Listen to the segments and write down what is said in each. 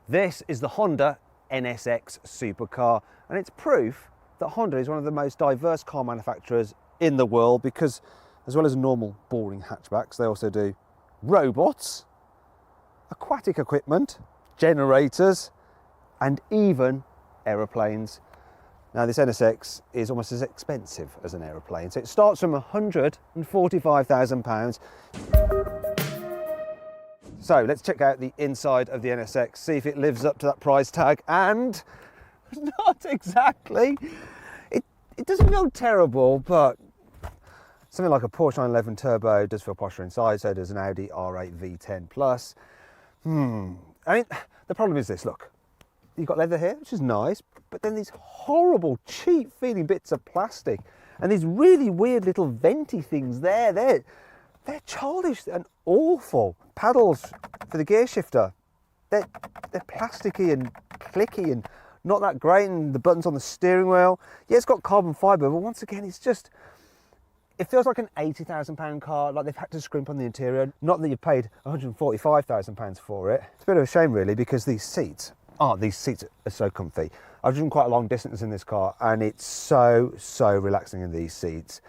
This is the Honda NSX supercar, and it's proof that Honda is one of the most diverse car manufacturers in the world, because as well as normal boring hatchbacks, they also do robots, aquatic equipment, generators, and even aeroplanes. Now this NSX is almost as expensive as an aeroplane, so it starts from £145,000. So let's check out the inside of the NSX, see if it lives up to that price tag, and not exactly. It doesn't feel terrible, but something like a Porsche 911 Turbo does feel posher inside, so does an Audi R8 V10 Plus. I mean, the problem is this, look. You've got leather here, which is nice, but then these horrible, cheap feeling bits of plastic and these really weird little venty things there. They're childish and awful. Paddles for the gear shifter, they're plasticky and clicky and not that great, and the buttons on the steering wheel. Yeah, it's got carbon fibre, but once again, it feels like an £80,000 car, like they've had to scrimp on the interior. Not that you've paid £145,000 for it. It's a bit of a shame, really, because these seats are so comfy. I've driven quite a long distance in this car, and it's so relaxing in these seats.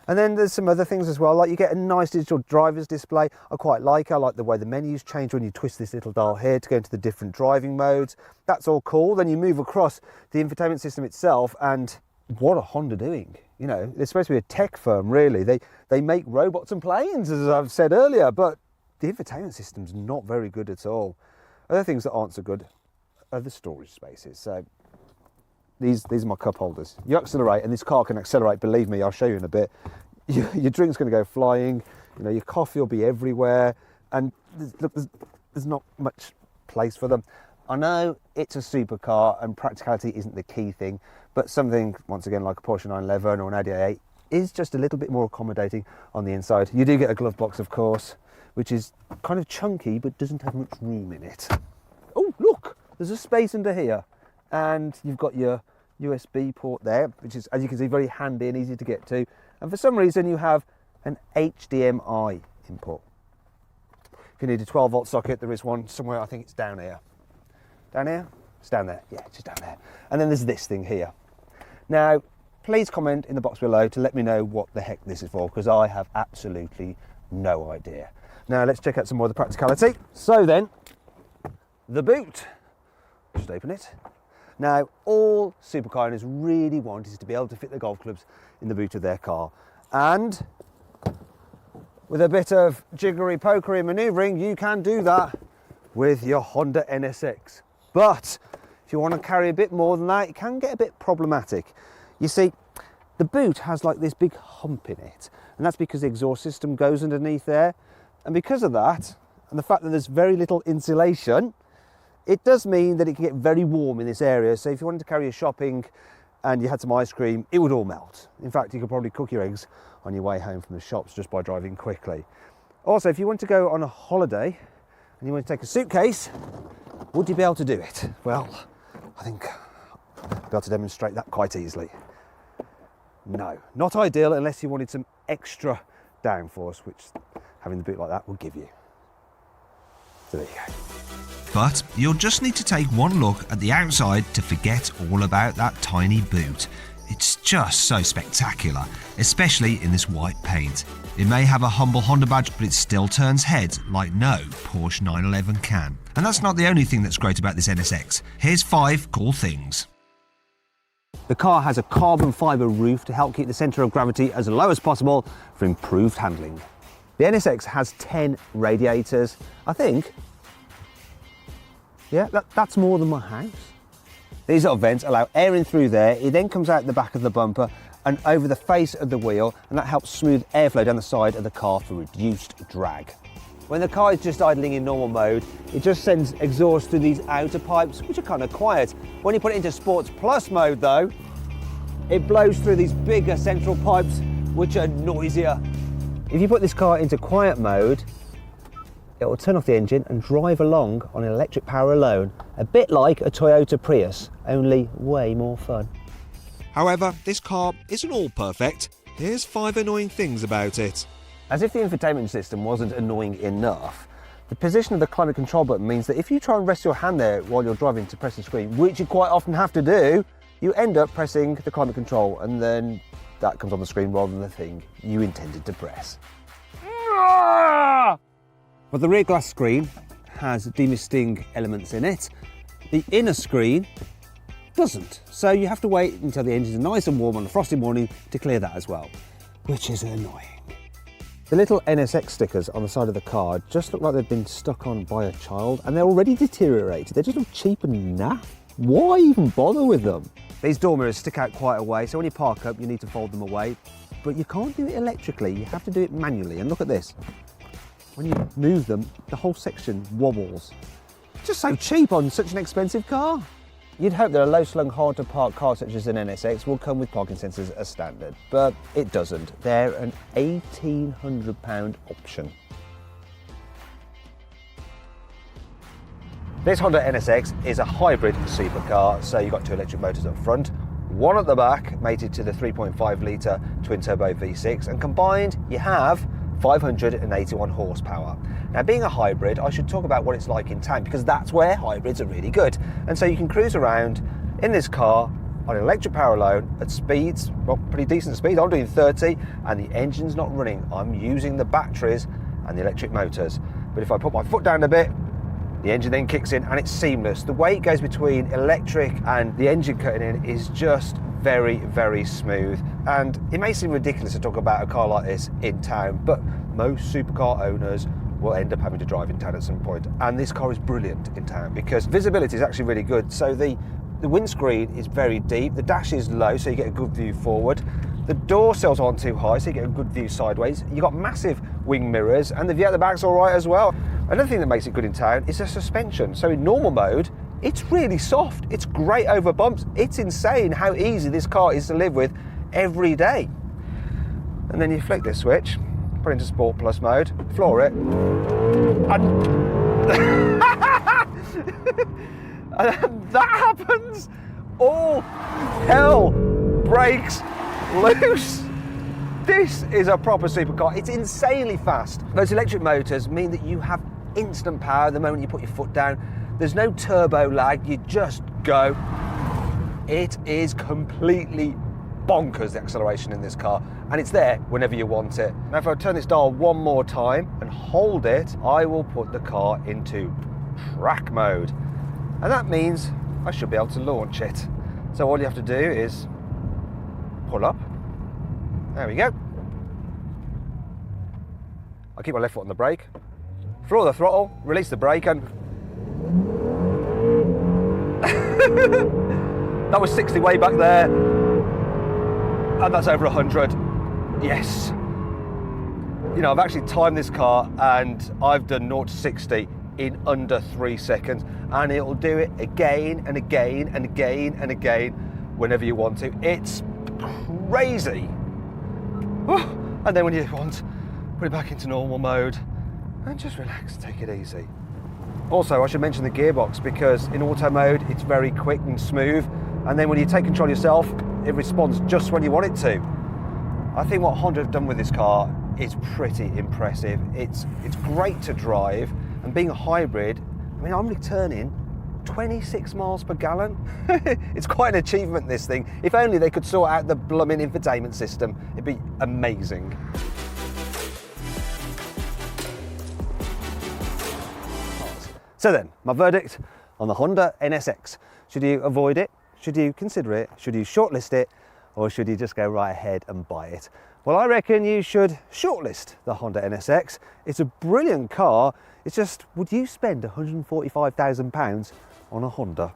And then there's some other things as well, like you get a nice digital driver's display. I quite like it. I like the way the menus change when you twist this little dial here to go into the different driving modes. That's all cool. Then you move across the infotainment system itself, and what are Honda doing? You know, they're supposed to be a tech firm, really. They make robots and planes, as I've said earlier, but the infotainment system's not very good at all. Other things that aren't so good are the storage spaces. So these are my cup holders. You accelerate, and this car can accelerate, believe me, I'll show you in a bit. Your drink's going to go flying, you know, your coffee will be everywhere, and there's not much place for them. I know it's a supercar and practicality isn't the key thing, but something, once again, like a Porsche 911 or an Audi A8 is just a little bit more accommodating on the inside. You do get a glove box, of course, which is kind of chunky but doesn't have much room in it. Oh, look, there's a space under here, and you've got your USB port there, which is, as you can see, very handy and easy to get to. And for some reason, you have an HDMI input. If you need a 12-volt socket, there is one somewhere. I think it's down here. Down here? It's down there. Yeah, it's just down there. And then there's this thing here. Now, please comment in the box below to let me know what the heck this is for, because I have absolutely no idea. Now, let's check out some more of the practicality. So then, the boot. Just open it. Now, all supercar owners really want is to be able to fit their golf clubs in the boot of their car. And with a bit of jiggery-pokery and manoeuvring, you can do that with your Honda NSX. But if you want to carry a bit more than that, it can get a bit problematic. You see, the boot has like this big hump in it, and that's because the exhaust system goes underneath there. And because of that, and the fact that there's very little insulation, it does mean that it can get very warm in this area. So if you wanted to carry your shopping and you had some ice cream, it would all melt. In fact, you could probably cook your eggs on your way home from the shops just by driving quickly. Also, if you want to go on a holiday and you want to take a suitcase, would you be able to do it? Well, I think I'll be able to demonstrate that quite easily. No, not ideal unless you wanted some extra downforce, which having the boot like that will give you. So there you go. But you'll just need to take one look at the outside to forget all about that tiny boot. It's just so spectacular, especially in this white paint. It may have a humble Honda badge, but it still turns heads like no Porsche 911 can. And that's not the only thing that's great about this NSX. Here's 5 cool things. The car has a carbon fibre roof to help keep the centre of gravity as low as possible for improved handling. The NSX has 10 radiators, I think. Yeah, that's more than my house. These little vents allow air in through there. It then comes out the back of the bumper and over the face of the wheel, and that helps smooth airflow down the side of the car for reduced drag. When the car is just idling in normal mode, it just sends exhaust through these outer pipes, which are kind of quiet. When you put it into Sports Plus mode though, it blows through these bigger central pipes, which are noisier. If you put this car into quiet mode, it will turn off the engine and drive along on electric power alone, a bit like a Toyota Prius, only way more fun. However, this car isn't all perfect. Here's 5 annoying things about it. As if the infotainment system wasn't annoying enough, The position of the climate control button means that if you try and rest your hand there while you're driving to press the screen, which you quite often have to do, you end up pressing the climate control and then that comes on the screen rather than the thing you intended to press. But the rear glass screen has demisting elements in it. The inner screen doesn't, so you have to wait until the engines are nice and warm on a frosty morning to clear that as well, which is annoying. The little NSX stickers on the side of the car just look like they've been stuck on by a child and they're already deteriorated. They just look cheap and naff. Why even bother with them? These door mirrors stick out quite a way, so when you park up you need to fold them away, but you can't do it electrically, you have to do it manually. And look at this, when you move them, the whole section wobbles. Just so cheap on such an expensive car. You'd hope that a low-slung, hard-to-park car such as an NSX will come with parking sensors as standard, but it doesn't. They're an £1,800 option. This Honda NSX is a hybrid supercar, so you've got 2 electric motors up front, one at the back, mated to the 3.5 litre twin-turbo V6, and combined you have 581 horsepower. Now, being a hybrid, I should talk about what it's like in town because that's where hybrids are really good. And so you can cruise around in this car on an electric power alone at speeds, well, pretty decent speed. I'm doing 30 and the engine's not running. I'm using the batteries and the electric motors. But if I put my foot down a bit, the engine then kicks in and it's seamless. The way it goes between electric and the engine cutting in is just very, very smooth. And it may seem ridiculous to talk about a car like this in town, but most supercar owners will end up having to drive in town at some point. And this car is brilliant in town because visibility is actually really good. So the windscreen is very deep, the dash is low, so you get a good view forward. The door sills aren't too high, so you get a good view sideways. You've got massive wing mirrors, and the view at the back's all right as well. Another thing that makes it good in town is the suspension. So in normal mode, it's really soft. It's great over bumps. It's insane how easy this car is to live with every day. And then you flick this switch, put it into Sport Plus mode, floor it, and and that happens. All hell breaks loose. This is a proper supercar. It's insanely fast. Those electric motors mean that you have instant power the moment you put your foot down. There's no turbo lag, you just go. It is completely bonkers, the acceleration in this car, and it's there whenever you want it. Now if I turn this dial one more time and hold it, I will put the car into track mode. And that means I should be able to launch it. So all you have to do is pull up. There we go. I keep my left foot on the brake, floor the throttle, release the brake, and that was 60 way back there, and that's over 100. Yes. You know, I've actually timed this car and I've done 0 to 60 in under 3 seconds, and it'll do it again and again and again and again whenever you want to. It's crazy. And then when you want, put it back into normal mode and just relax, take it easy. Also, I should mention the gearbox because in auto mode it's very quick and smooth, and then when you take control yourself, it responds just when you want it to. I think what Honda have done with this car is pretty impressive. It's great to drive, and being a hybrid, I mean, I'm returning 26 miles per gallon. It's quite an achievement, this thing. If only they could sort out the blooming infotainment system, it'd be amazing. So then, my verdict on the Honda NSX. Should you avoid it? Should you consider it? Should you shortlist it? Or should you just go right ahead and buy it? Well, I reckon you should shortlist the Honda NSX. It's a brilliant car. It's just, would you spend £145,000 on a Honda?